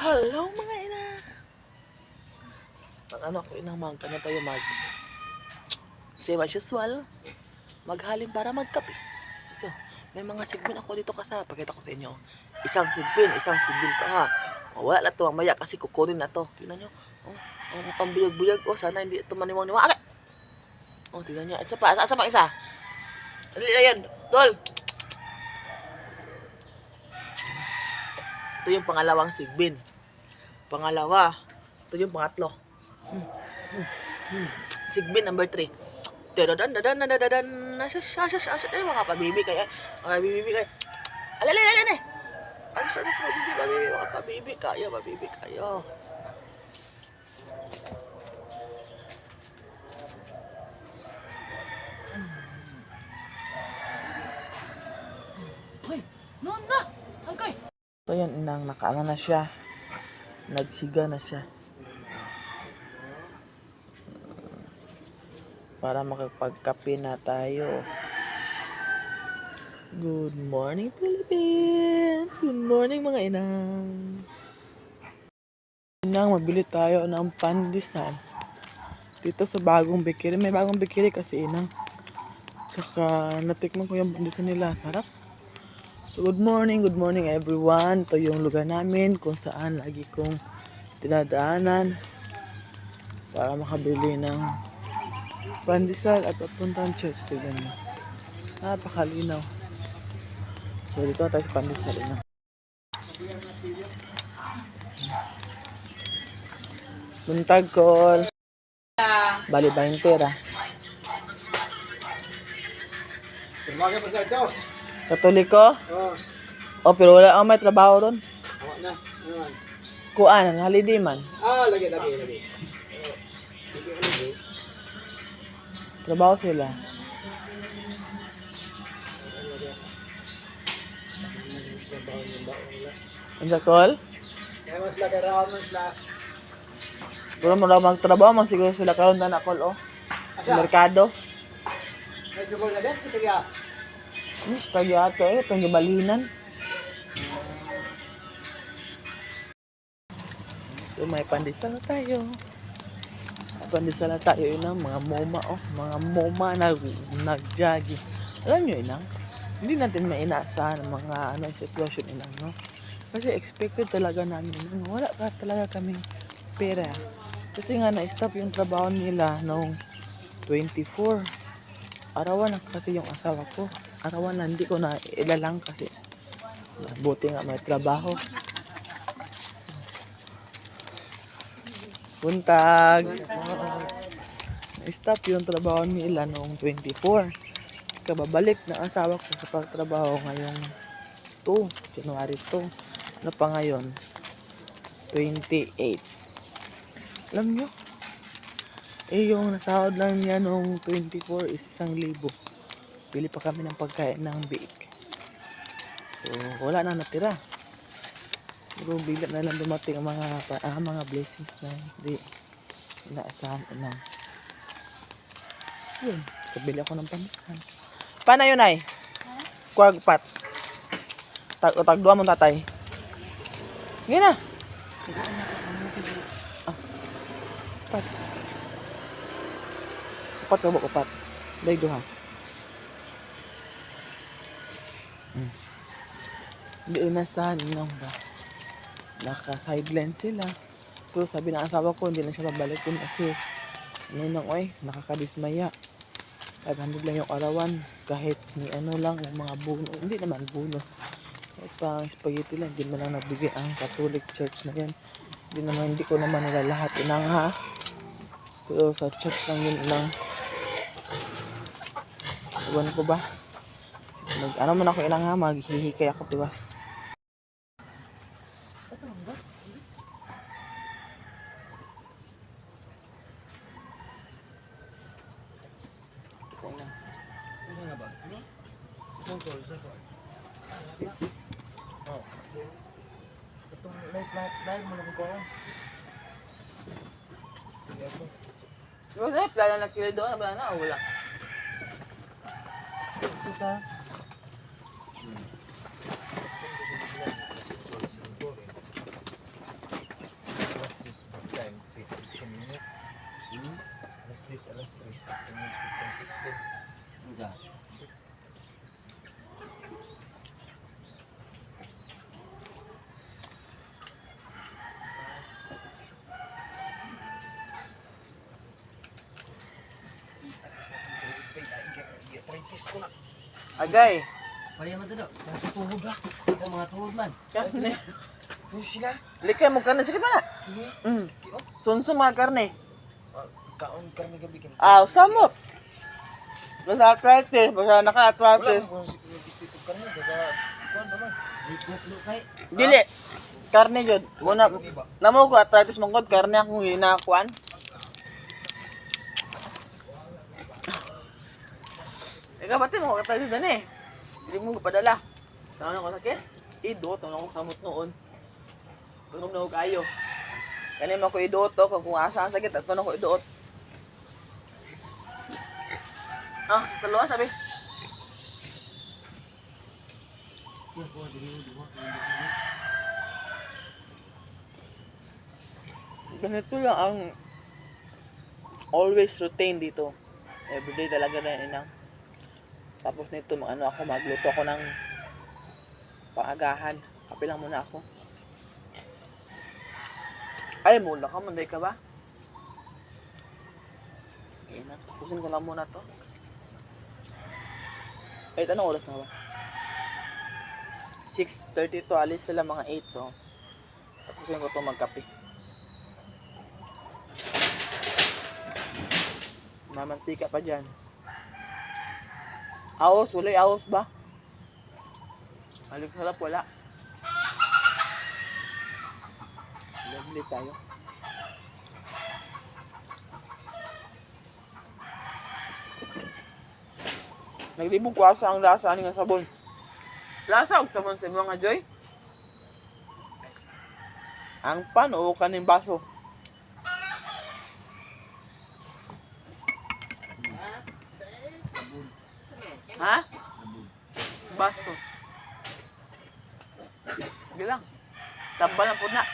Hello mga ina. Ano ko inang ano tayo same as usual. Maghalim para magkape. So, may mga sigbin ako dito kasama. Pakita ko sa inyo. Isang sigbin ka ha. Wala na to mamaya kasi kukunin na to. Tingnan nyo. Ang pambuyag-buyag. Sana hindi ito maniwang-niwang. Agad! Tingnan nyo. Isa pa. Asa pa isa? Ayan. Dol! Ito yung pangalawang sigbin. Pangalawa. Ito yung pangatlo. Sigbin number 3. Dadadan mga pabibi kaya alay mga pabibi kaya hoy non na hagay so yan inang nakaano na siya, nagsiga na siya para makapagkape na tayo. Good morning Philippines! Good morning mga inang! Inang, mabili tayo ng pandesal dito sa bagong bakery. May bagong bakery kasi inang. Saka natikman ko yung pandesal nila. Sarap. So good morning everyone. Ito yung lugar namin kung saan lagi kong dinadaanan para makabili ng pandesal at papuntang church. Tignan nyo. Napakalinaw. So dito tayo sa pandesal na. Buntag call. Bali 20 ra. Katoliko? Oh, pero wala akong may trabaho ron. Kuan, holiday man. Lagi. Trabaho sila. Ang call? Kaya mas lagi raw mas la. Pero mo lang magtrabaho, siguro sila karon na call oh. Sa merkado. Medyo ko na din sa tiya. Tagi ato itong gibalinan. So may pandesal na tayo. Pandesal na tayo inang mga moma mga moma na nagjogging. Alam nyo inang, hindi natin mainaasahan ang mga sitwasyon inang, no? Kasi expected talaga namin inang, wala ka talaga kaming pera. Kasi nga na-stop yung trabaho nila noong 24. Arawan na kasi yung asawa ko. Arawan na hindi ko na ilalang kasi buti nga may trabaho. Buntag. Na-stop yung trabaho nila noong 24. Kababalik ng asawa ko sa pagtrabaho ngayong January 2. Pa ngayon? 28. Alam nyo? Yung nasahod lang niya noong 24 is 1,000. Pili pa kami ng pagkain ng bake. So, wala na natira. Siguro bigla na lang dumating ang mga blessings na hindi inaasahan na. Yun, kabili ako ng pandesal. Paano yun ay? Kuwagpat. Tagduan mo tatay. Ngayon na. Upat. Upat ka ba? Upat. Dahil duha. Hindi inasahan lang ba? Naka-sideline sila. Pero sabi ng asawa ko, hindi na siya babalikin kasi nakakadismaya. 500 lang yung arawan. Kahit ni lang, yung mga bonus. Hindi naman bonus. Pang spaghetti lang. Hindi mo lang nabigay ang Catholic Church na yan. Hindi ko naman nila lahat inang ha. Pero sa church lang yun lang. Iwan ko ba? Ano man ako inang ha, maghihikay ako tiwas. Itong live mo lang ko. Yung plano na kilo doon, wala na o wala? Ito. Agay. Pareha man to. Nasa tuhod ba? Ikaw mga tuhod man. Karne. Hindi sila. Likay mo karne. Sige na. Sige. Sunsun mga karne. Kaon karne gabi kan. Samot. Basta arthritis. Basta naka-arthritis. Wala mo kung gusto karne. Daga, kuhan naman. Di kuklo kay. Dili. Karne yun. Muna, namo ko arthritis mong karne akong hinakuan. Ikaw pati mo arthritis na eh. Hindi mo padala. Saan ako sakit? Idot, ano akong samot noon. Tunog na ako kayo. Kani mo ko idot to, kung asa ang sakit, at tunog ko idot. Taluan sabi. Ganito lang ang always routine dito. Everyday talaga na inang. Tapos nito magluto ako ng paagahan. Kape lang muna ako. Ay, mula ka, manday ka ba? Okay na, tapusin ko lang muna to. Ay, anong oras na ba? 6:30 to, alis sila mga 8, so tapusin ko to magkape. Mamantika pa dyan. Awos, wala awos ba? Halik sarap, wala. Lovely tayo. Naglibog ko asa ang lasa ani nga sabon. Lasa og sabon sa mga Joy. Ang pan o kaning baso. Ha? Baso. Sige lang. Tambal lang po na.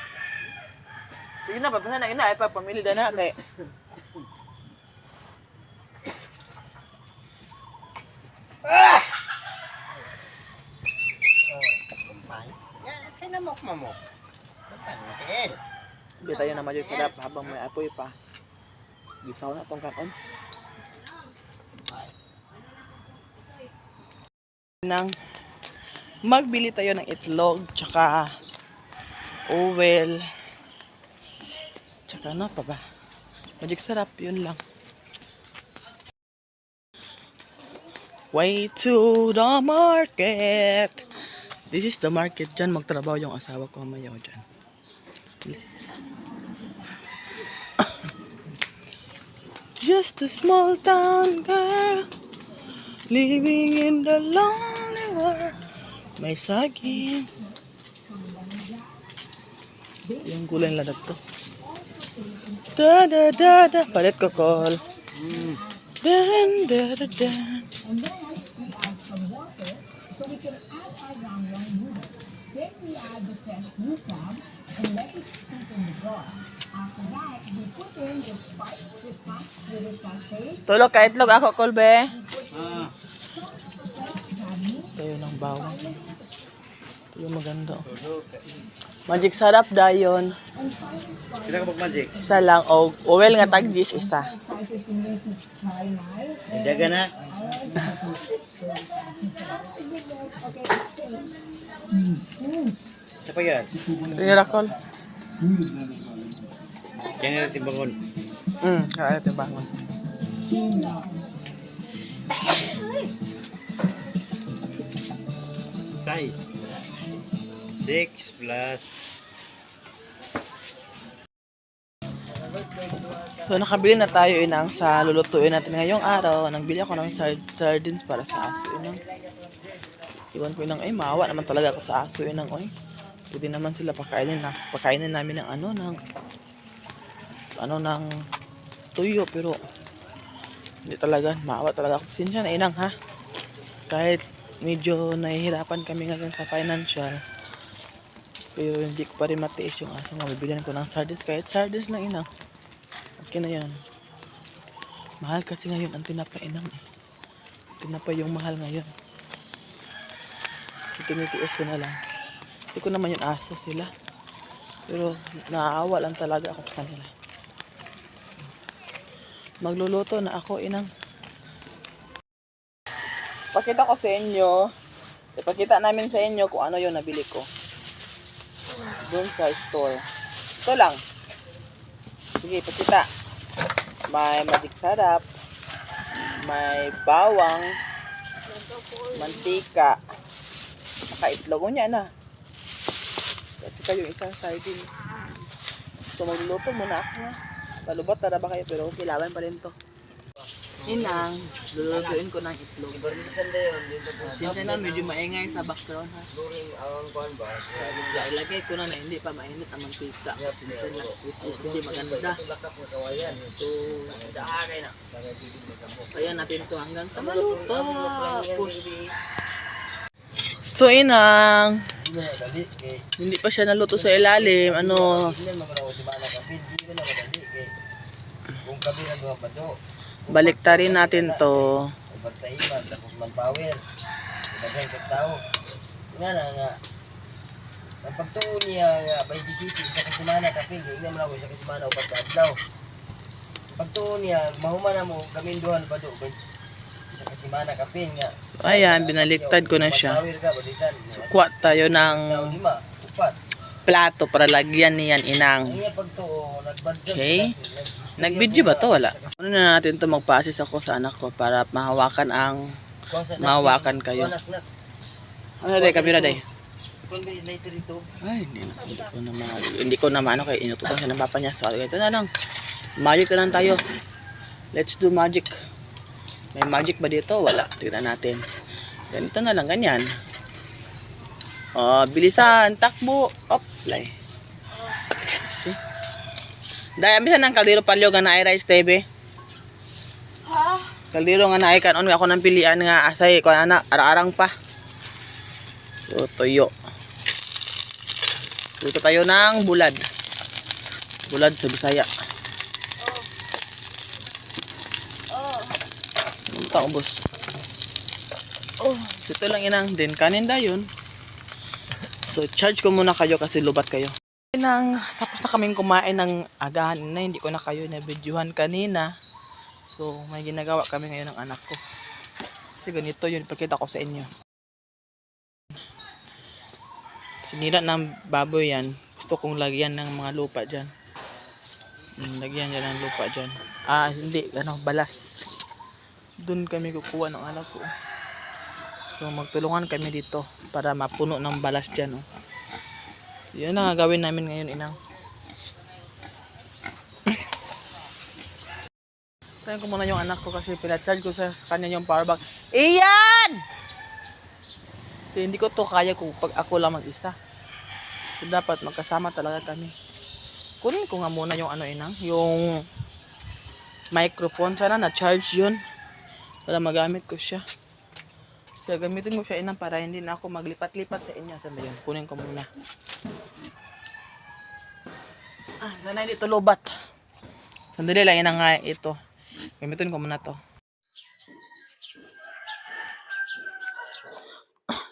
Sige na, papasa na ina. Ay pa, pamili na na. Kaya. Kinamok mamok. Bataan. Hindi tayo na madyo sarap habang may apoy pa. Gisaw na tong kanon. Nang magbili tayo ng itlog, tsaka oil, tsaka ano pa ba? Magic sarap, yun lang. Way to the market. This is the market. Diyan magtrabaho yung asawa ko mamaya dyan. Just a small town girl living in the lonely world. May saging. Yung gulay ladat to. Da da da da. Palit ko call. Dan da da da. Tulog ka itlog ako, Kolbe. Tayo ng bawang. Ito yung maganda. Magic sarap dayon. Kita ka mag-magic. Isa lang. O oil nga tagjis isa. Jaga na. Siapa yan? Tinirakol. Yan nga natin bangon. Kaya ito bangon. Size 6 plus. So nakabili na tayo inang sa lulutuin natin ngayong araw. Nagbili ako ng sardines para sa aso inang. Iwan ko inang, ay maawa naman talaga ako sa aso inang. Oy. Pwede naman sila pakainin namin ng ng tuyo, pero hindi talaga, maawa talaga ako. Sinsya na inang ha. Kahit medyo nahihirapan kami ngayon sa financial, pero hindi ko pa rin matiis yung aso nga. Bibilihan ko ng sardines, kahit sardines lang inang. Okay na yan. Mahal kasi ngayon ang tinapay inang eh. Tinapay yung mahal ngayon. So tinitiis ko na lang. Hindi ko naman yung aso sila. Pero naaawa lang talaga ako sa kanila. Magluluto na ako inang. Pakita ko sa inyo. Ipakita namin sa inyo kung ano yung nabili ko. Doon sa store. Ito lang. Sige, pakita. May magic sarap. May bawang. Mantika. Nakaitlog niya na. At saka yung isang sardines. So magluluto muna ako na. Palubat na ba kayo pero okay, laban pa rin to. Inang, lulutuin ko ng itlog. Siyempre na medyo maingay sa background ha. Kaya ilagay ko na hindi pa mainit ang mantika. Siyempre na, which is hindi maganda. Kaya natin to hanggang sa maluto. So inang, hindi pa siya naluto sa ilalim. Ano, baliktarin natin to. Kapag to niya nga by the city sa kasimana kaping hindi naman ako sa kasimana o pagkadlaw. Pag to niya mahumana mo kami doon ba do sa kasimana kaping nga. So ayan, binaliktad ko na siya. So kuha tayo ng Lima, upat. plato para lagyan niyan inang. Ang pag to nagbadjak. Okay. Nag-video ba to? Wala. Ano na natin to magpa-assist ako sa anak ko para mahawakan kayo. Ano day, kamera day? Kung may later ito. Ay, hindi ko naman ano kay inutusan siya ng papa niya. So, ito na lang. Magic na lang tayo. Let's do magic. May magic ba dito? Wala. Tignan natin. Ganito na lang, ganyan. Oh, bilisan, takbo. Op, play. See? Dahil ambisan ng kaldero palyo nga naay rice tebe. Ha? Kaldero nga naay kanon ako nang pilian nga asay ko ana arang pa. So toyo. Luto tayo ng bulad. Bulad sa Bisaya. Ito ubos. Oh, ito lang inang din kanin dayon. So charge ko muna kayo kasi lubat kayo. Tapos na kaming kumain ng agahan na hindi ko na kayo na-videohan kanina. So may ginagawa kami ngayon ng anak ko. Kasi ganito yun, ipakita ko sa inyo. Sinira ng baboy yan. Gusto kong lagyan ng mga lupa dyan. Lagyan dyan ng lupa dyan. Ah, hindi. Balas. Doon kami kukuha ng anak ko. So magtulungan kami dito para mapuno ng balas dyan. Oh. So yun ang gagawin namin ngayon inang. Tayo ko muna yung anak ko kasi pinacharge ko sa kanya yung power bank. Iyan! So, hindi ko to kaya kung pag ako lang mag-isa. So, dapat magkasama talaga kami. Kunin ko nga muna yung inang, yung microphone. Sana na-charge yun para magamit ko siya. So, gamitin ko siya inang para hindi na ako maglipat-lipat sa inyo. Saan yun? Kunin ko muna. Sana hindi ito lobat. Sandali lang inang nga ito. Gamitin ko muna to.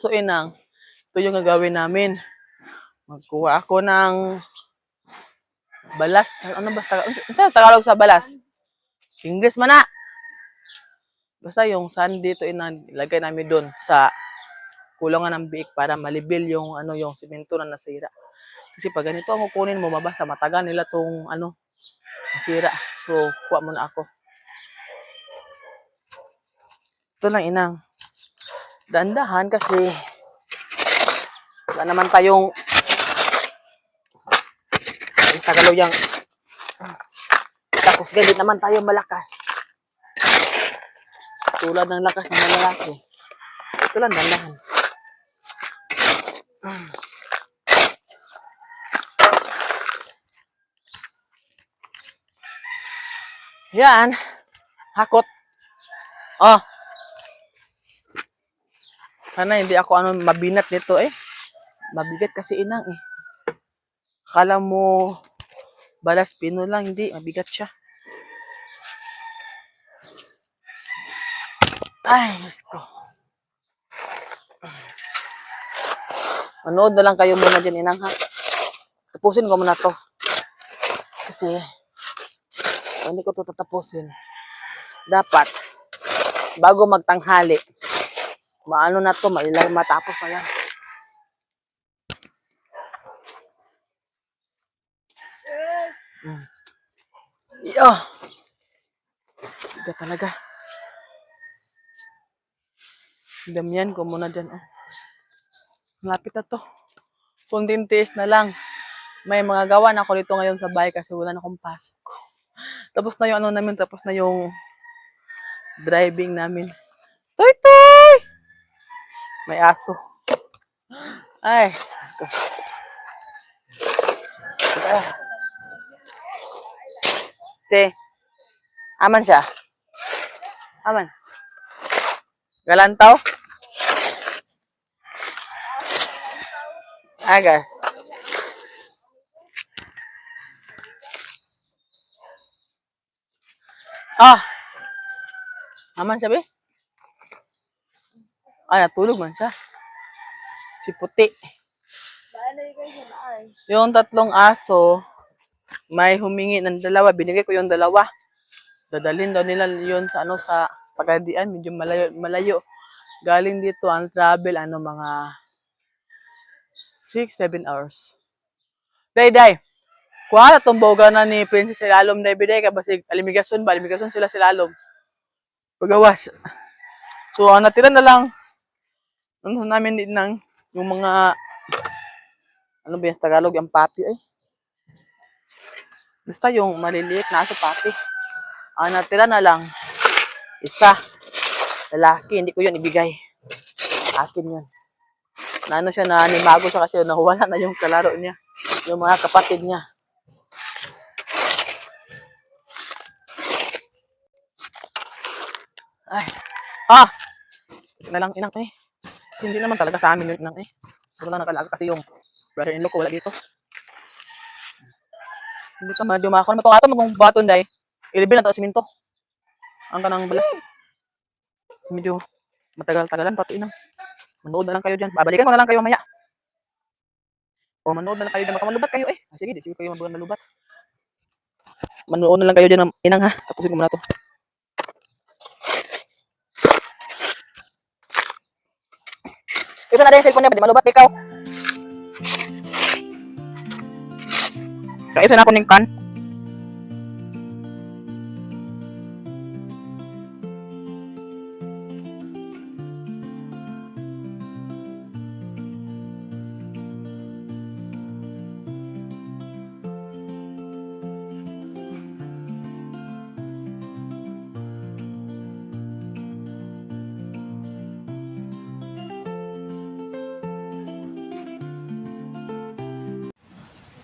So inang, ito yung gagawin namin. Magkuha ako ng balas. Ano ba? Ano Tagalog sa balas? English man na. Basta yung sand dito ilagay namin doon sa kulungan ng biik para malibil yung yung simento na nasira. Kasi pag ganito ang kukunin mo, mabasa matagal nila tong nasira. So kuha muna ako. Ito lang inang. Dahan-dahan kasi wala naman tayong Tagalog tapos ganit naman tayo malakas. Tulad ng lakas ng lalaki. Ito lang dahan-dahan. Yan. Hakot. Oh. Sana hindi ako mabinat nito eh. Mabigat kasi inang eh. Akala mo balas pino lang, hindi. Mabigat siya. Ay, Diyos ko. Manood na lang kayo muna dyan inang ha. Tapusin ko muna to. Kasi hindi ko to tatapusin. Dapat bago magtanghali Maano na to, mailang matapos na yan. Iyo. Tiga talaga. Damihan ko muna dyan. Oh. Malapit na to. Kunting tiis na lang. May mga gawa na ako dito ngayon sa bahay kasi wala na akong pasok. Tapos na yung ano namin, tapos na yung driving namin. Toy, toy! May aso. Ay. Si. Aman siya. Aman. Galantaw? Agas. Ah. Aman siya, be? Ah, natulog man siya. Si Puti. Yung tatlong aso, may humingi ng dalawa. Binigay ko yung dalawa. Dadalhin daw nila yun sa ano sa Pagadian. Medyo malayo. Galing dito ang travel, mga 6-7 hours. Day. Kuha na itong boga na ni Princess Silalom, day. Kasi alimigasyon ba? Alimigasyon sila Silalom. Pagawas. So, ang natira na lang, namin din ng yung mga, ano ba yung Tagalog, yung papi, ay. Basta yung maliliit na aso papi. Ang natira na lang, isa, lalaki, hindi ko yun ibigay. Akin yun. Naano siya, nanimago siya kasi nawala na yung kalaro niya. Yung mga kapatid niya. Ay. Ah! Na lang inang eh. Hindi naman talaga sa amin yung inang eh. Wala nakalaga kasi yung brother-in-law ko wala dito. Hindi ka medyo makakon. Matong ato magong baton day. Ilibin na to siminto. Ang kanang balas. Medyo matagal-tagalan pati inang. Manood na lang kayo dyan. Babalikan ko na lang kayo mamaya. O manood na lang kayo dyan. Makamalubat kayo eh. Sige, di sige kayo malubat. Manood na lang kayo dyan inang ha. Tapusin ko muna to. Ito na din yung cellphone niya, pwede malubat ikaw. Kaya ito na ako ng kan.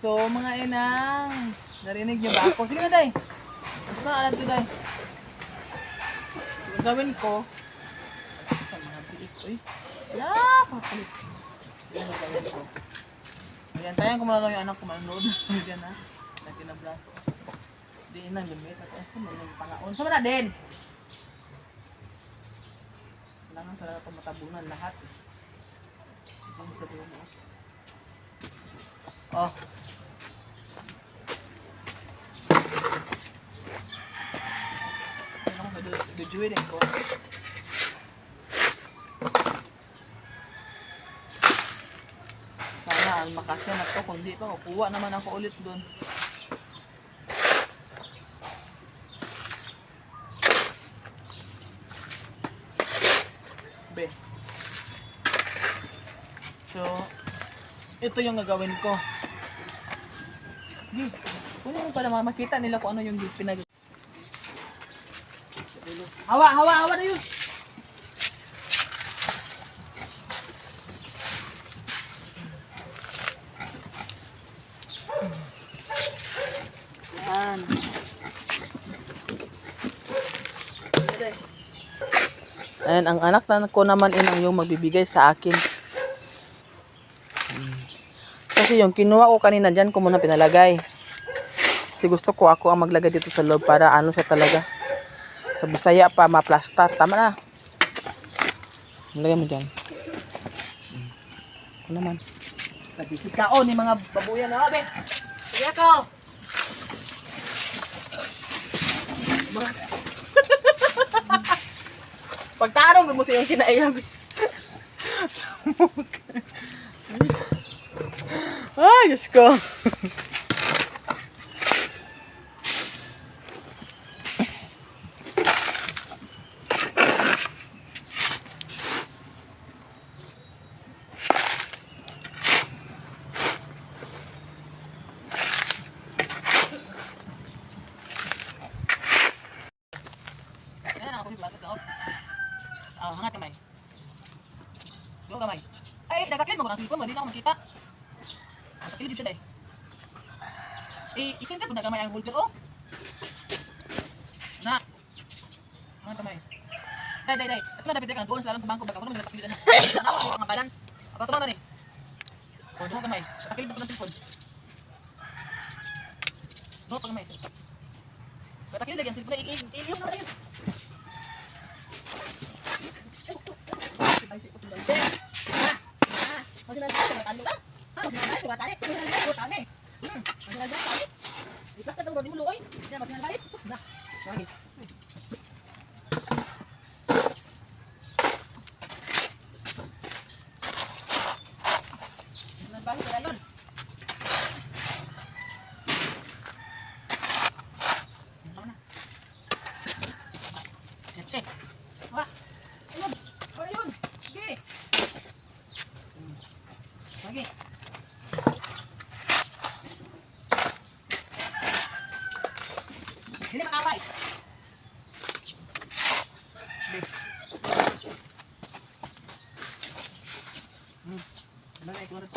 So, mga inang, narinig niyo ba ako? Sige na, day. Ito na, alam ko, day. Yung gawin ko, sa mga biik ko, eh. Wala, papalit. Yan ang gawin ko. Ayan, tayang ko muna lang yung anak ko, manood na dyan, ha. Nagkinabraso. Di inang lumit. At asa mo yung pangaon. Sama na din! Kailangan talaga ito matabunan lahat, eh. Ito mo sa dulo, oh. Duduin ko. Sana makasya na to. Kung di pa, kukuha naman ako ulit doon. Be. So, ito yung gagawin ko. Kung para makita nila kung ano yung pinag... Hawa na yun! Yan. Ayan, ang anak ko naman ang yung magbibigay sa akin. Kasi yung kinuha ko kanina dyan ko muna pinalagay. Kasi gusto ko ako ang maglagay dito sa loob para ano siya talaga. Sa Bisaya pa, ma-plaster. Tama na. Lagay mo dyan. Ako naman. Nagsisikao ni mga babuyan na. Abe! Sige ako! Pagtarong mo sa yung kinaiyabi. Ay, Diyos ko. Ayan, ako yung balat daw. Hangat kamay. Doon kamay. Ay, nagkaklit mo ko ng cellphone mo, di na ako makita. Nagkaklit siya dahil. I-center po na kamay ang holder, oh. Na. Hangat kamay. Day. At na dapat ka doon sa bangko, baka mo naman nagkaklit na. Ano ako ang balance? Apa ito na rin? O, doon kamay. Nagkaklit na po ng cellphone. Doon pa kamay. Nagkaklit lagi ang cellphone. I-iliyok na rin. Check. Wah. Ayun. Ayun. Sige. Lagi. Hindi makapay. Sige. Lagay ko rin.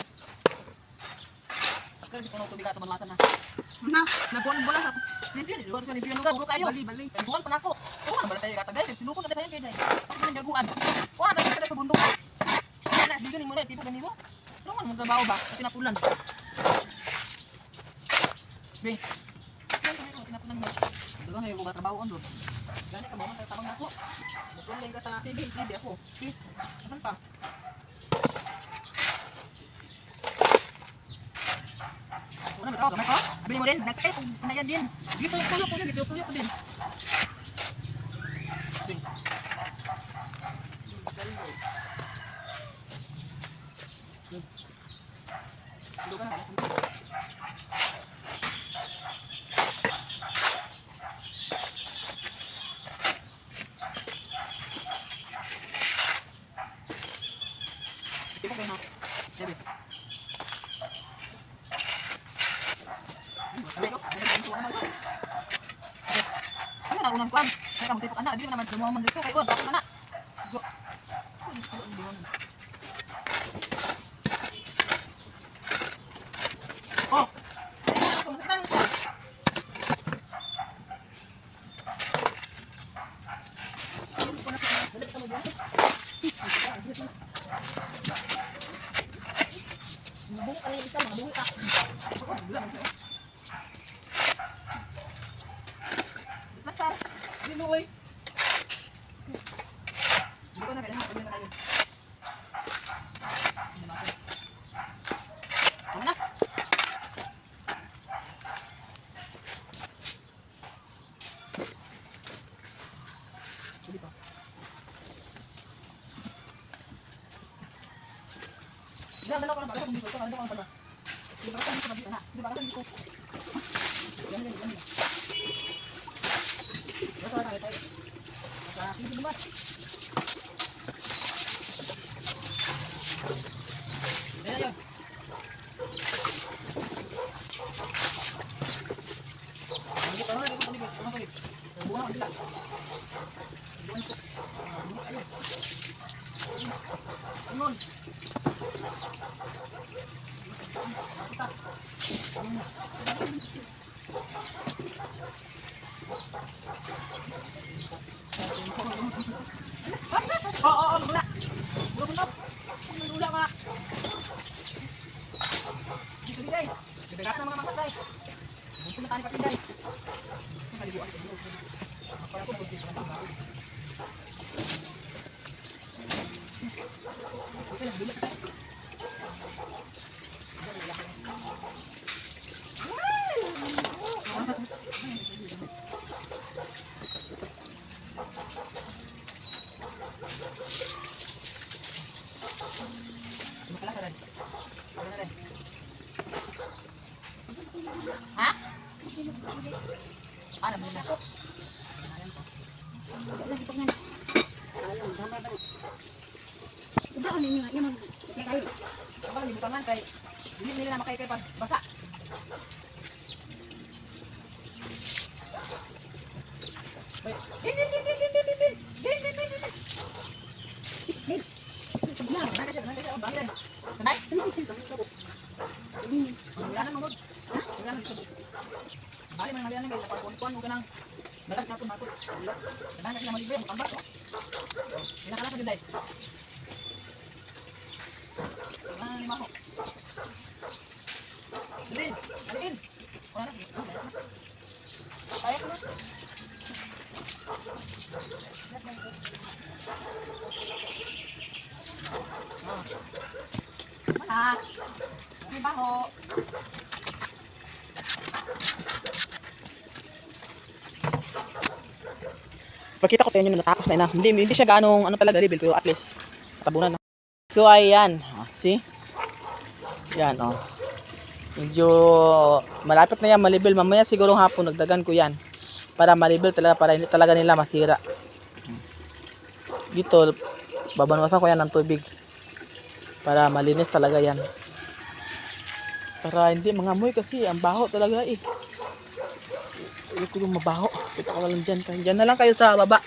Pagka di ko na tubigat ang malatan na. Nagbuwan bola sa hindi lugar ko ni Piano go kayo. Bali. Buwan pa nako. Oo, bala tayo gatag dai. Tinukon na tayo kay dai. Pag nang gaguan. Wa na sa bundok. Wala dito ni mo na tipo ganito. Ano man trabaho ba? Tinapulan. Be. Tinapulan mo. Dito na yung mga trabaho on doon. Gani ka mo man tabang nako. Buwan ka sa TV ako. Ano pa? Ano ba ito? Kamay ko? Abili mo din? Nasakay kung nayan din. Dito tuyok ko din. Dito tuyok ko din. Dito ka na. Dito ka na. Dito. Ano na unang kuan? Ay kamu tipok anak, di naman dumaman dito kay on, ako na. Go. Oh. Buka kali isa mga buka. Masar, dinuoy. Hindi ko na kailangan pagmina tayo. Ano na? Hindi pa. Dalawa ko na pala kung dito ko, ano ko na. Di ba kasi dito na? Di ba kasi dito? Yan. Basta tayo. Basta hindi lumas. Ayan. Hindi pa na, dito pa. Buha ko sila. Ayun. Oo, wala. Wala ka. Dito ni Day. Bibigat na mga makasay. Bunso na tani pa Day. Kaliguan ko. Para ko bunso na mga. Okay, bibigat ka. Ha? Ano mo na? Aba, libutan man kay hindi nila makay pag basa. Ah, may baho. Pakita ko sa inyo na natapos na ina. Hindi siya ganong ano talaga level pero at least tabunan na. So ayan, see? Yan oh. Medyo malapit na yan malibel. Mamaya siguro hapon nagdagan ko yan. Para malibel talaga, para hindi talaga nila masira. Dito, babanwasan ko yan ng tubig. Para malinis talaga yan. Para hindi mangamoy kasi ang baho talaga eh. Hindi ko yung mabaho. Kita ko lang dyan. Dyan na lang kayo sa baba.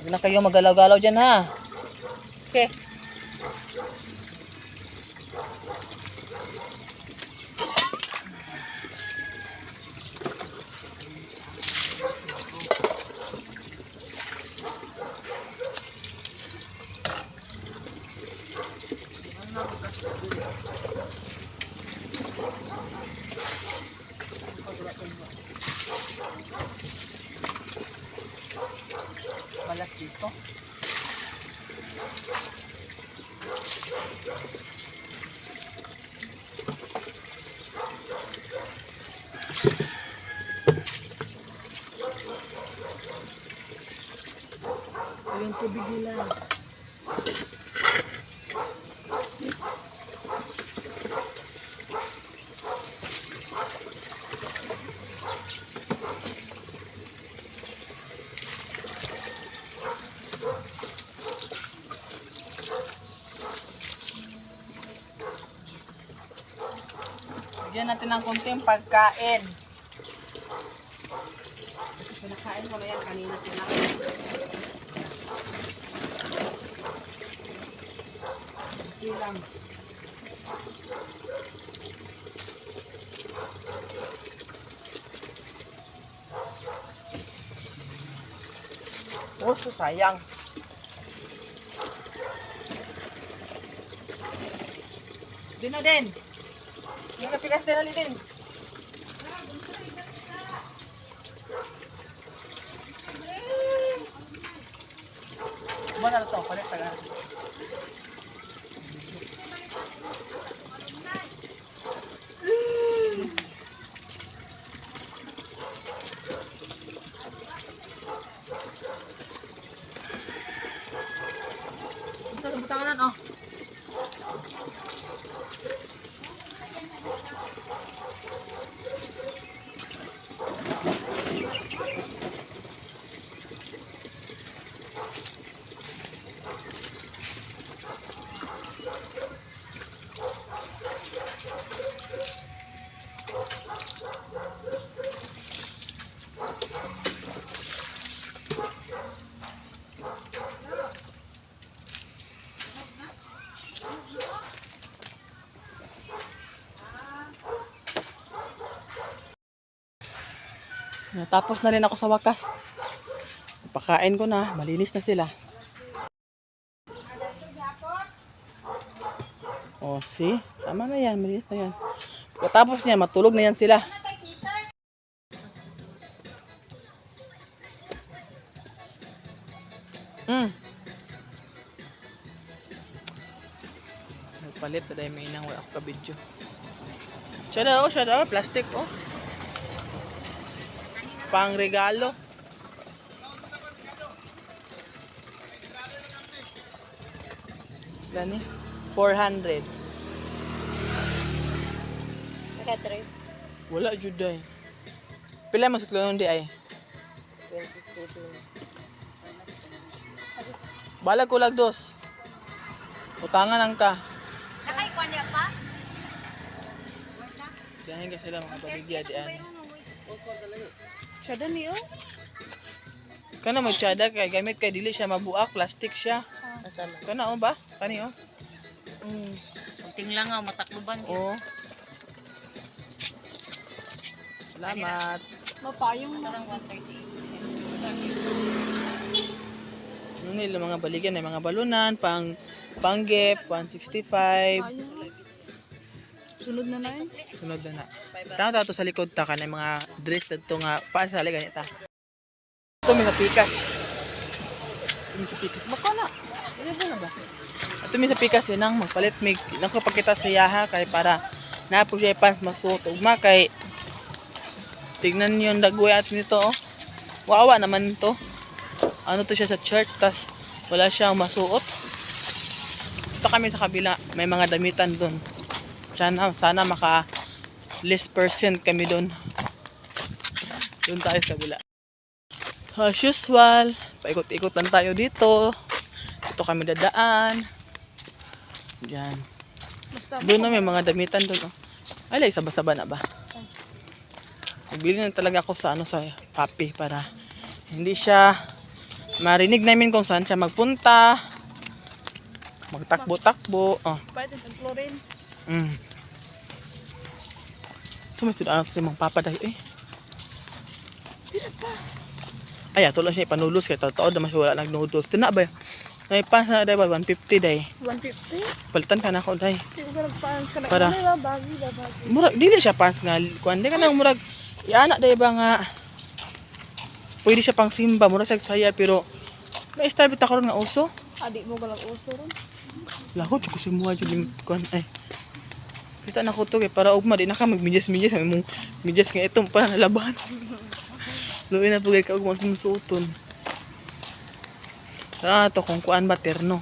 Hindi na kayo magalaw-galaw dyan ha. Okay. Balas dito. Ito yung tubig nila. Bigyan natin ng konting pagkain. Pinakain ko na yan kanina sila. Okay lang. Oh, so sayang. Dino din. Yung napigas din ulit din. Mana to? Palit taga. Sa butangan oh. Natapos na rin ako sa wakas. Pakain ko na, malinis na sila. Oh, see? Tama na yan, malinis na yan. Pagkatapos niya, matulog na yan sila. Nagpalit na dahil may inang wala ako ka-video. Siya daw, plastic oh. Pang regalo. Gani? 400. Catres. Wala jud day. Pila man suklo nun di ay. 27. Balag ko lag dos. Utangan ang ka. Nakaikuan niya pa? Diyan ka sila mga paligya di ani. Siya doon niyo? Kana magtsada kay gamit kay dili siya mabuak, plastic siya. Asama. Kana o ba? Kani o. Kunting lang nga, matakluban yun. Oo. Salamat. Mapayong na. Parang 130. Nila mga balikan ay mga balunan, panggep, 165. Sunod na na yun. Sunod na na. Tama to sa likod ta kanay mga dress dito nga para sa ganit ta. Ito may sa pikas. Ito may sa pikas. Bako na. Ano ba ba? Ito may sa pikas yan ang magpalit mig nakapakita sa yaha kay para na po siya pants masuot ugma kay tignan niyo yung dagway at nito oh. Wawa naman to. Ano to siya sa church tas wala siyang masuot. Ito kami sa kabila, may mga damitan doon. Sana maka less percent kami doon. Doon tayo sa kabila. As usual, paikot-ikot lang tayo dito. Ito kami dadaan. Diyan. Doon na may mga damitan doon. Oh. Ay, saba-saba na ba? Nagbili na talaga ako sa sa papi para hindi siya marinig namin kung saan siya magpunta. Magtakbo-takbo. Oh. Pwede ng chlorine. Sumasud ako sa mga papadayo eh. Ay, ato lang siya ipanulos kaya tao naman siya wala nag-noodles. Ito na ba? May pants na dahi ba? 150 dahi. 150? Palitan ka na ako dahi. Hindi ko nagpans ka na. Para. Ano ba? Bagi. Murag, dili siya pants nga. Kuan, di ka na murag, iana dahi ba nga. Pwede siya pang simba. Murag siya saya pero may istabit ako rin nga uso. Adik mo galang uso rin. Lakot, ko si mga yung kuan. Ay. Kita na ko to kay para ugma. Di na ka magmidyas-midyas. May mong midyas nga itong para nalaban. Luwi na po kay kaugma sumusuoton. To kung kuan ba terno.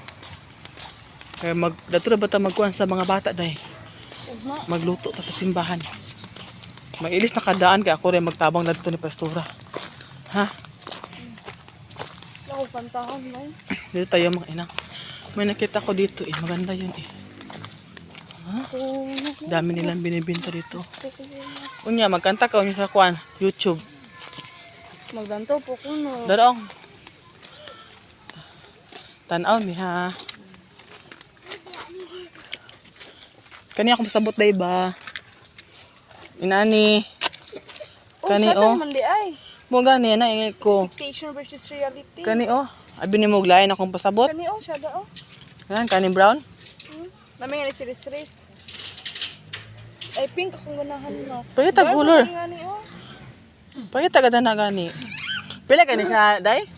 Kaya dato na ba ta magkuan sa mga bata dahi. Magluto ta sa simbahan. Mag-ilis na kadaan kay ako rin magtabang dito ni pastora. Ha? Ako pantahan mo. Dito tayo mga inang. May nakita ko dito eh. Maganda yun eh. Ha? Dami nilang binibinta dito. Unya, magkanta ka unya sa kuan. YouTube. Magdanto po ko no. Darong. Tanaw mi ha. Kani ako masabot day ba? Inani. Kani oh. Man di ay. Mo gani na ingay ko. Expectation versus reality. Kani oh. Abi ni mo glain akong pasabot. Kani oh, siya da oh. Yan kani brown. Nami nga ni siris-siris. Ay pink akong ganahan na. Pagita color. Ngani oh. Pagita gada na gani. Pila kani siya day?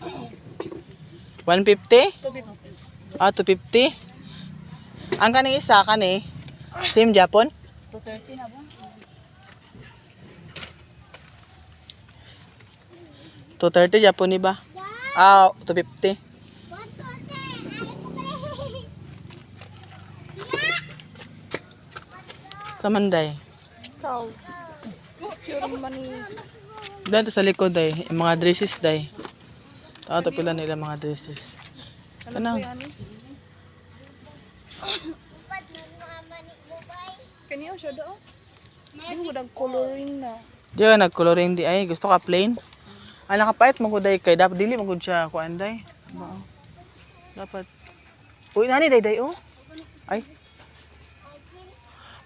150? Ah, 250. Ang kaning isa kani same Japon? 230 na ba? 230 Japon ni ba? Ah, 250. Samanday. Ikaw. Chiring mani. Dito sa likod day, yung mga dresses day. Tato pila nila mga dresses. Kanang Kani oh, siya da oh. Hindi mo dag coloring na. di ka nag-coloring di ay. Gusto ka plain? Ang nakapait mo ko day kay dapat dili mo ko siya kuan day. Dapat. Uy, nani day day oh. Ay.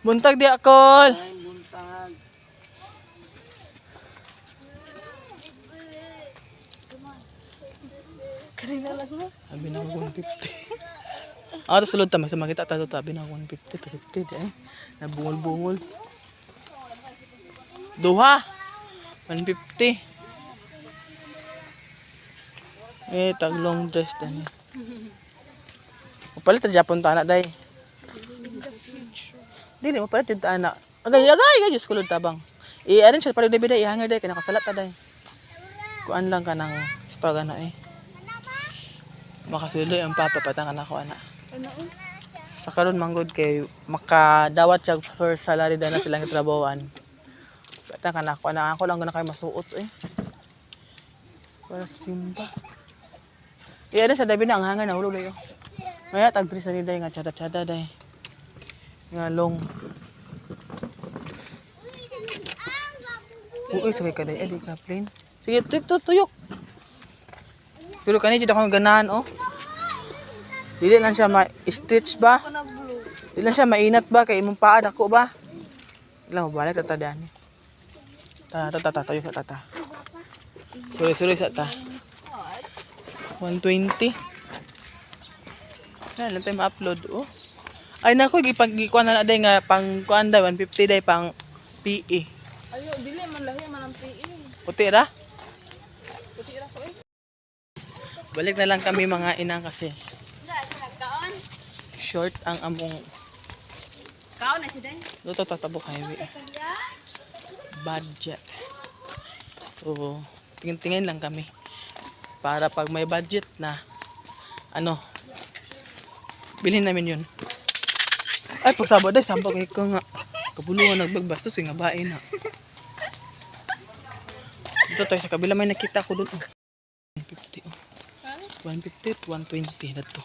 Buntag di akol. Buntag. Kanina lang na. Sabi na ako 150. Ito sulod ta, mas makita tayo tabi na 150, 250 di ay. Nabungol-bungol. Duha. 150. Tag long dress din. Mapalit ta Japon ta na day. Dili mo palit ta na. Agay Diyos kulod tabang. I-arrange siya para bida i-hanger day kaya nakasalat ta day. Kuan lang ka ng stoga na eh. Makasuloy ang papapatangan ako ana. Ano oh? Sa karon manggod kay makadawat siya first salary dahil na silang trabawan. Bata ka na ako lang na kayo masuot eh. Para sa simba. Iya ada sa dabi na ang hanga na ulo dayo. Maya tag sa ni day nga chada-chada day. Nga long. Uy, sakay ka day. Di ka plain. Sige, tuyok. Pero kanina dito akong ganahan, oh. Dili lang siya ma-stretch ba? Dili lang siya mainat ba? Kaya imong paa dako ba? Ilang mabalik tata dyan. Tuyok sa tata. Sorry sa ta. 120. Lang tayo ma-upload, oh. Ay nako, gikuan na day nga pang kuan day 150 day pang PE. Ayo, dili man lahi man ang PE. Puti ra? Puti ra ko eh. Balik na lang kami mga inang kasi Kaon. short ang among Kaon na siya din. luto tatabok highway. Budget. So, tingin-tingin lang kami. Para pag may budget na, bilhin namin yun. Ay, pag Sabado, sampag ko nga. Kabuluhan, nagbagbastos, nga bae na. Dito tayo sa kabila, may nakita ko doon. 150, oh. 150, 120 na to.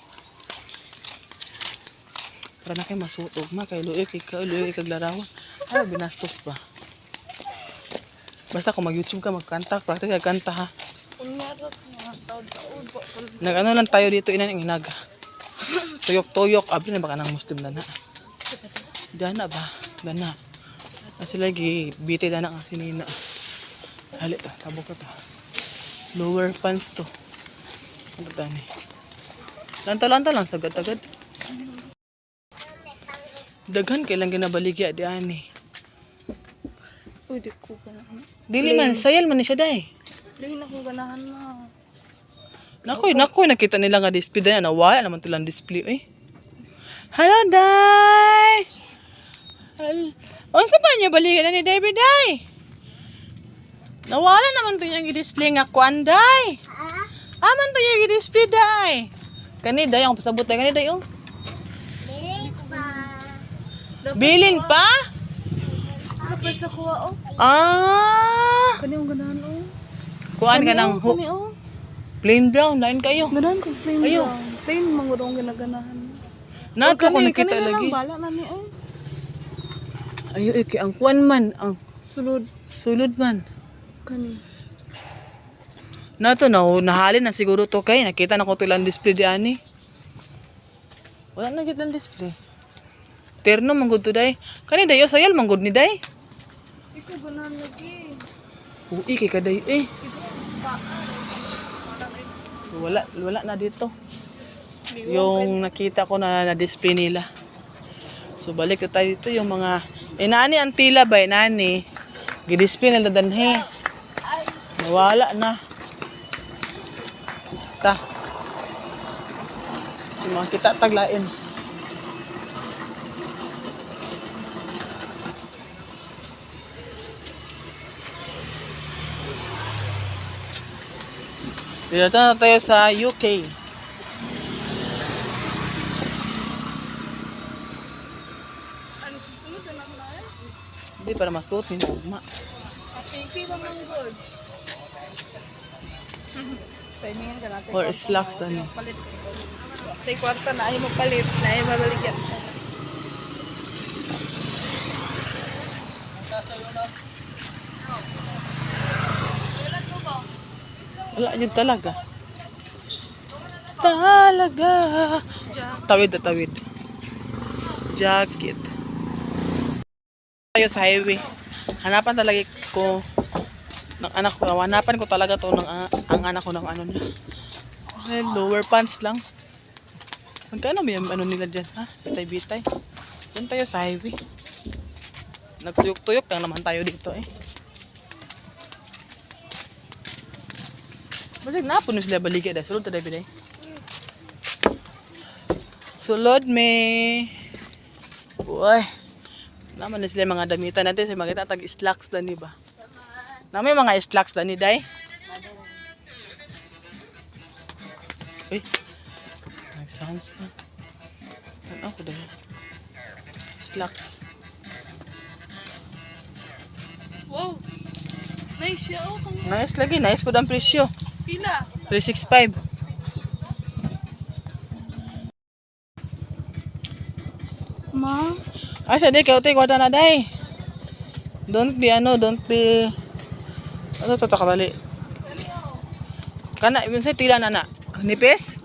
Para na kayo masutog, kay luoy kag larawan. Ay, binastos pa. Basta kung mag-YouTube ka, magkanta, practice ka kanta ha. Unyarot nga taod-taod po. Nag-ano lang tayo dito, inag. Tuyok-tuyok, abli na baka ng Muslim na na. Dana ba? Dana. Kasi lagi, bitay dana ang sinina. Halit, tabok ka to. Lower pants to. Ano ba ni? Lanta-lanta lang, sagad-agad. Daghan kailang ginabaligya di ani. Uy, di ko ganahan. Dili man, sayal man ni siya day. Dili na ko ganahan na. Nakoy, nakita nila nga display day. Nawala naman tulang display eh. Hello, day! Unsa pa niya balikan na ni David, day? Nawala naman to yung i-display nga kwan, day. Aman to yung i-display, day. Kani, day, akong pasabot, day. Kani, day, oh. Bilin pa? Kapag sa kuha, oh. Ah! Kani yung ganahan, oh. Kuan ka ng hook. Kani, oh. Plain brown, lain kayo. Ganahan ko plain Ayo. lang. Plain, mangurong ginaganahan. Nato ko nakita Kani lagi. lang, bala na ni, oh. Ayo, ang kuan man. Ang Sulod. sulod man. Kani. Nato, nahalin na siguro to kay. Nakita na ko tulang display di ani. Wala na kitang display. Terno manggod to day. Kani dayo sayal manggod ni day. Ikaw ganahan lagi. Uy, kay kaday eh. So wala na dito. Yung nakita ko na display nila. So balik na tayo dito yung mga inani ang tila ba inani. Gidisplay nila danhe. Nawala na. Ta. Yung mga kita taglain. Dito na tayo sa UK. Ano susunod na lang na eh? Hindi para masuot ni Ugma. Pinky ba mang good? Timingan ka natin. Or slacks tani. Palit. Tay kwarta na ay mapalit. Na ay mabaligyan. Wala yun talaga. Talaga. Tawid na tawid. Jacket. Tayo sa highway. Hanapan talaga ko ng anak ko. Hanapan ko talaga to ng ang anak ko ng ano niya. Okay, lower pants lang. Magkano ba yung ano nila dyan? Ha? Bitay-bitay. Doon tayo sa highway. Nagtuyok-tuyok lang naman tayo dito eh. Balik na po sila baligya dahil. Sulod tayo biday. Sulod me. Uy. Naman na sila mga damitan natin. Sa mga tag slacks na ni ba? Naman mga slacks na ni day. Uy. Nag-sounds na. Ano ko dahil? Slacks. Wow. Nice siya. Oh, kang Nice lagi. Nice po ang presyo. pila. 365. Ma. Ay, sa di, kauti, kwata na, day. Don't be, don't be... Ano ito, takadali? Kana, yun sa'yo, tila na na. Nipis?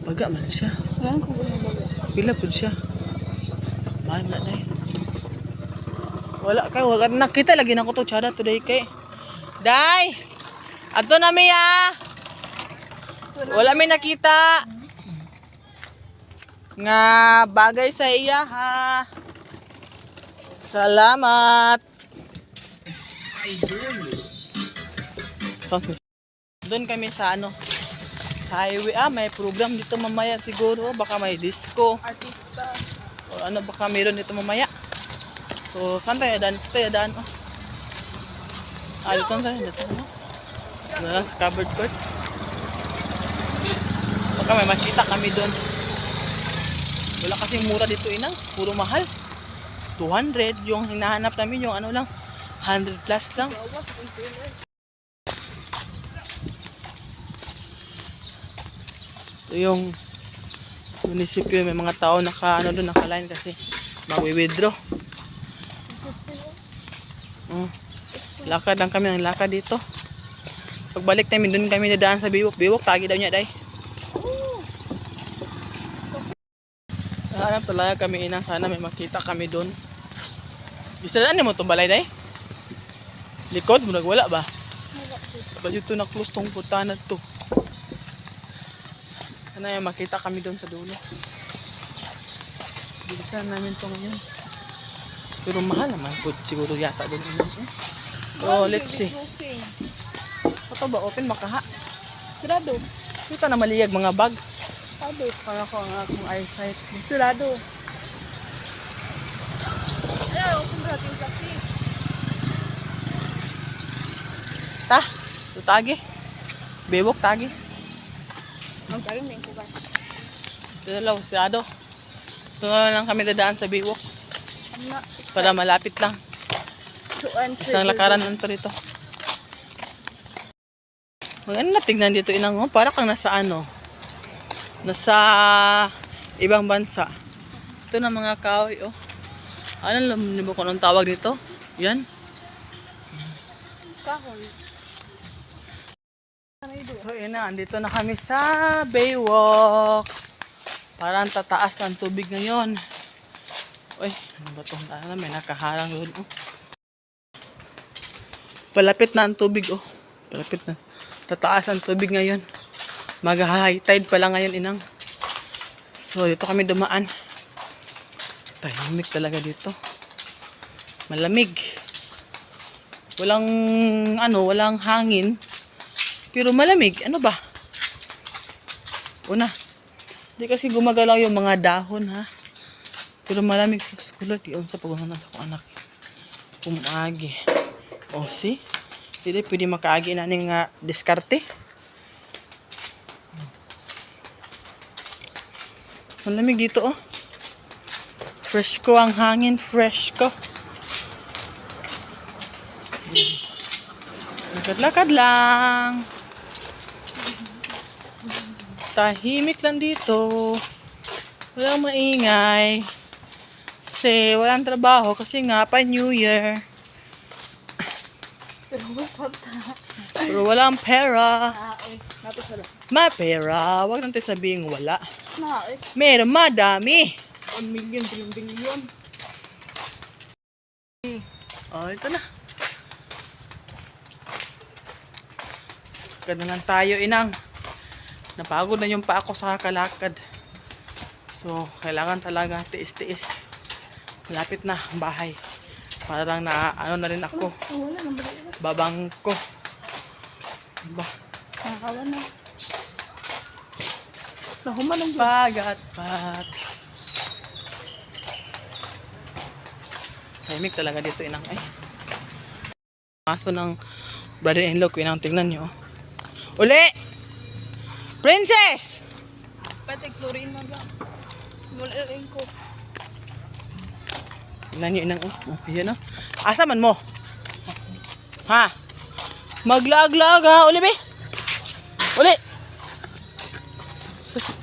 Baga man siya. Saan ko ba baga? Pila po siya. Mahal na, day. Wala kay, wala. Nakita lagi na ko to, tsada today kay. Day! Ato na, Mia! Wala may nakita. Nga bagay sa iya, ha? Salamat! Doon kami sa sa highway. May program dito mamaya siguro. Baka may disco. Artista. O ano, baka mayroon dito mamaya. So, saan tayo daan? Tayo daan, oh. Dito tayo. Dito, sa covered court. Baka may makita kami doon. Wala kasing mura dito, inang. Puro mahal. 200. Yung hinahanap namin, yung ano lang. 100 plus lang. Bawas ang trailer. Ito yung munisipyo. May mga tao naka-line kasi mag-withdraw. Lakad lang kami ng lakad dito. Pagbalik namin, doon kami nadaan sa Biwok. Biwok, tagi daw niya, day. Hanap talaga kami, inang. Sana may makita kami doon. Isaraan mo itong balay, day? Likod mo, nagwala ba? Ba dito na close tong puta na to. Sana may makita kami doon sa dulo. Bilisan namin ito ngayon. Pero mahal naman po siguro yata doon. So, let's see. Ito ba? Open makaha? Sarado. Kita na maliyag mga bag. Sarado. Para ko ang akong eyesight. Sarado. Ay, open ba natin kasi? Ta, ito tagi. Bewok tagi. Ang tayo na yung kuba. Ito dalaw, sirado. Ito na lang kami dadaan sa Bewok. I'm not Para malapit lang. to enter. Isang lakaran lang to rito. Maganda na tignan dito, inang. Oh, para kang nasa nasa ibang bansa. Ito na mga kahoy, oh. Ano alam niyo ba kung anong tawag dito? Yan. Kahoy. So, ina, andito na kami sa Baywalk. Parang tataas ang tubig ngayon. Uy, ano ba itong daan? May nakaharang doon, oh. Palapit na ang tubig, oh. Palapit na. Tataas ang tubig ngayon. Mag-high tide pala ngayon, inang. So, dito kami dumaan. Tahimik talaga dito. Malamig. Walang hangin. Pero malamig. Ano ba? Una. Hindi kasi gumagalaw yung mga dahon, ha. Pero malamig sa school. Diyon sa pagunanan sa kong anak. Kumagi. O, see? Hindi pwede makaagi na ning diskarte. Malamig dito, oh. Fresh ko ang hangin. Fresh ko. Lakad-lakad lang. Tahimik lang dito. Walang maingay. Kasi walang trabaho. Kasi nga pa New Year. Pero walang pera. Nato sila. May pera. Huwag natin sabihin wala. Na, Meron madami. 1 million, billion. Oh, ito na. Ganda lang tayo, inang. Napagod na yung pa ako sa kalakad. So, kailangan talaga tiis-tiis. Malapit na ang bahay. Parang na rin ako. Wala nang balik. Babang ko. Ba? Nakakawa na. Nahuman ang Pagat-pat. Tahimik talaga dito, inang. Ay. Maso ng brother-in-law ko, inang. Tingnan nyo. Uli! Princess! Pati chlorine na ba? Mula rin ko. Tingnan nyo inang, ayan o. Asa man mo? Ha? Maglag-lag ha, uli be? Uli! Sus.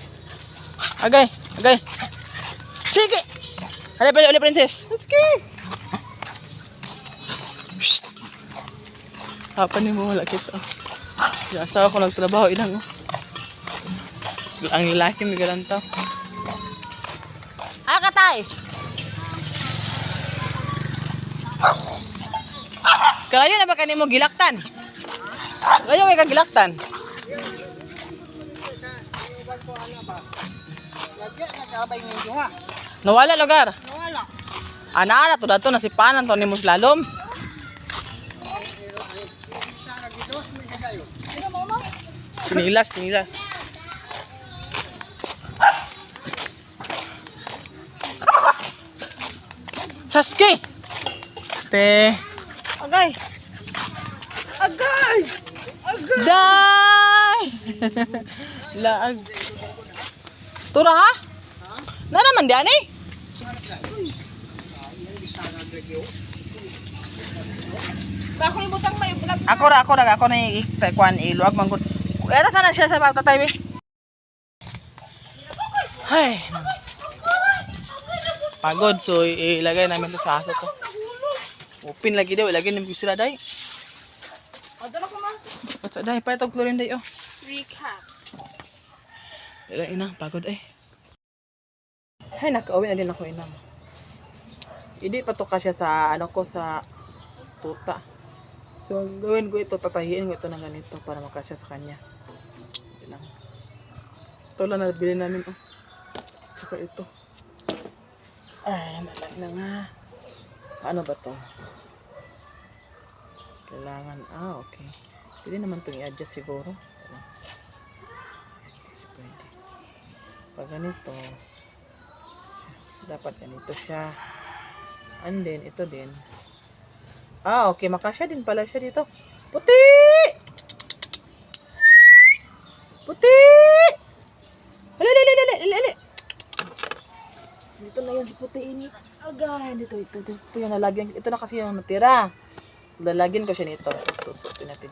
Agay, agay. Sige! Uli, princess. Huski! Shh! Hapan mo wala kita. Yung asawa ko nagtrabaho ilang oh. Ang lalaki may garantaw. Katay! Kaya na ba kanimo gilaktan? Kaya may kagilaktan? Nawala lugar? Nawala. Ana to dato nasipanan to ni muslalom. Sinilas. Saski! Te. Agay! Agay! Day! Laag. Tura ha? Na naman diyan eh. Bako yung butang may vlog. Ako na ikwan iluag man gud. Era sana siya sa pagtatay be. Hay. Pagod so ilagay namin to sa aso to. Open lagi daw, ilagay namin sila day. Adala ko man. Basta day pa itong chlorine day oh. Recap. Ina, pagod eh. Ay, nakauwi na din ako inam. Hindi pa to kasya sa ano ko sa tuta. So, gawin ko ito, tatahiin ko ito ng ganito para makasya sa kanya. Ito lang. Ito lang nabili namin oh. Saka ito. Ay, nalang na nga. Ano ba to? Kailangan, okay. Pwede naman itong i-adjust siguro. Pwede. Pag ganito, dapat ganito siya. And then, ito din. Okay. Makasya din pala siya dito. Puti! Puti! Alali! Dito na yan si puti ini. Agay, dito yung nalagyan. Ito na kasi yung natira. So, lalagyan ko siya nito. Susutin natin.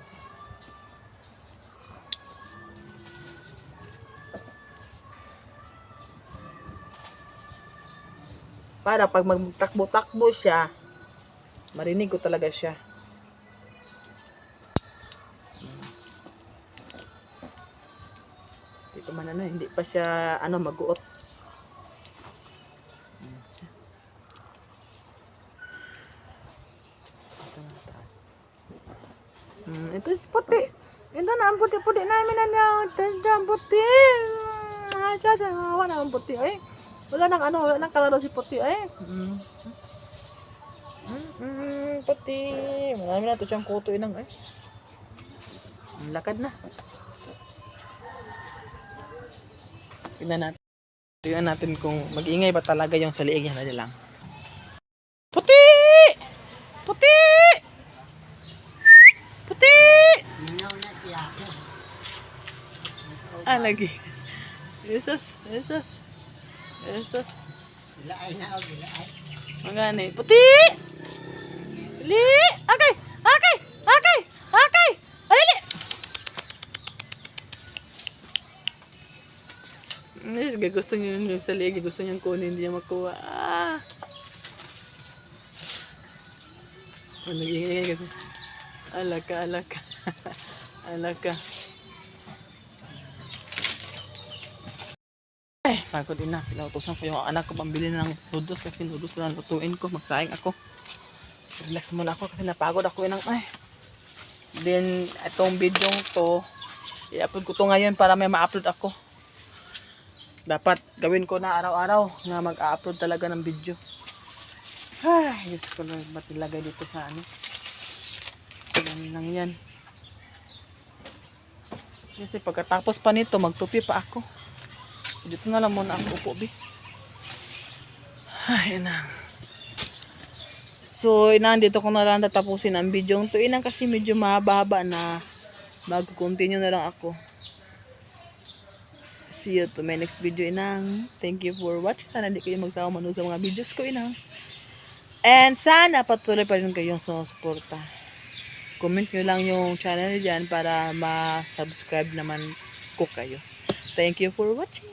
Para pag magtakbo-takbo siya, marinig ko talaga siya. Dito man hindi pa siya maguot. Ito si puti. Ito na ang puti-puti namin na ang puti. Wala ang puti ay. Wala nang kalaro si puti ay. Puti. Marami na ito siyang kuto inang ay. Lakad na. Tingnan natin kung mag-ingay ba talaga yung sa liig yan na lang. Puti! Puti! Puti! Lagi. Yesus. Bilaay na ako, bilaay. Magani. Puti! Li! Okay! Ayali! Gusto niyo yung sa liig. Gusto niyang kunin. Hindi niya makuha. Nag-ingay kasi. Alaka. Pagod din na. Pinautosan ko yung anak ko pambili ng noodles kasi noodles na lutuin ko. Magsaing ako. Relax muna ako kasi napagod ako yun. Then, itong video to, i-upload ko to ngayon para may ma-upload ako. Dapat gawin ko na araw-araw na mag-upload talaga ng video. Diyos ko lang ba't ilagay dito sa Yan lang yan. Kasi pagkatapos pa nito, magtupi pa ako. Dito na lang muna ang upo, be. Ay, na. So, dito ko na lang tatapusin ang video. Ito kasi medyo mahaba na mag-continue na lang ako. See you to my next video, inang. Thank you for watching. Sana hindi kayo magsawa manood sa mga videos ko, inang. And sana patuloy pa rin kayong sumusuporta. Comment nyo lang yung channel dyan para ma-subscribe naman ko kayo. Thank you for watching.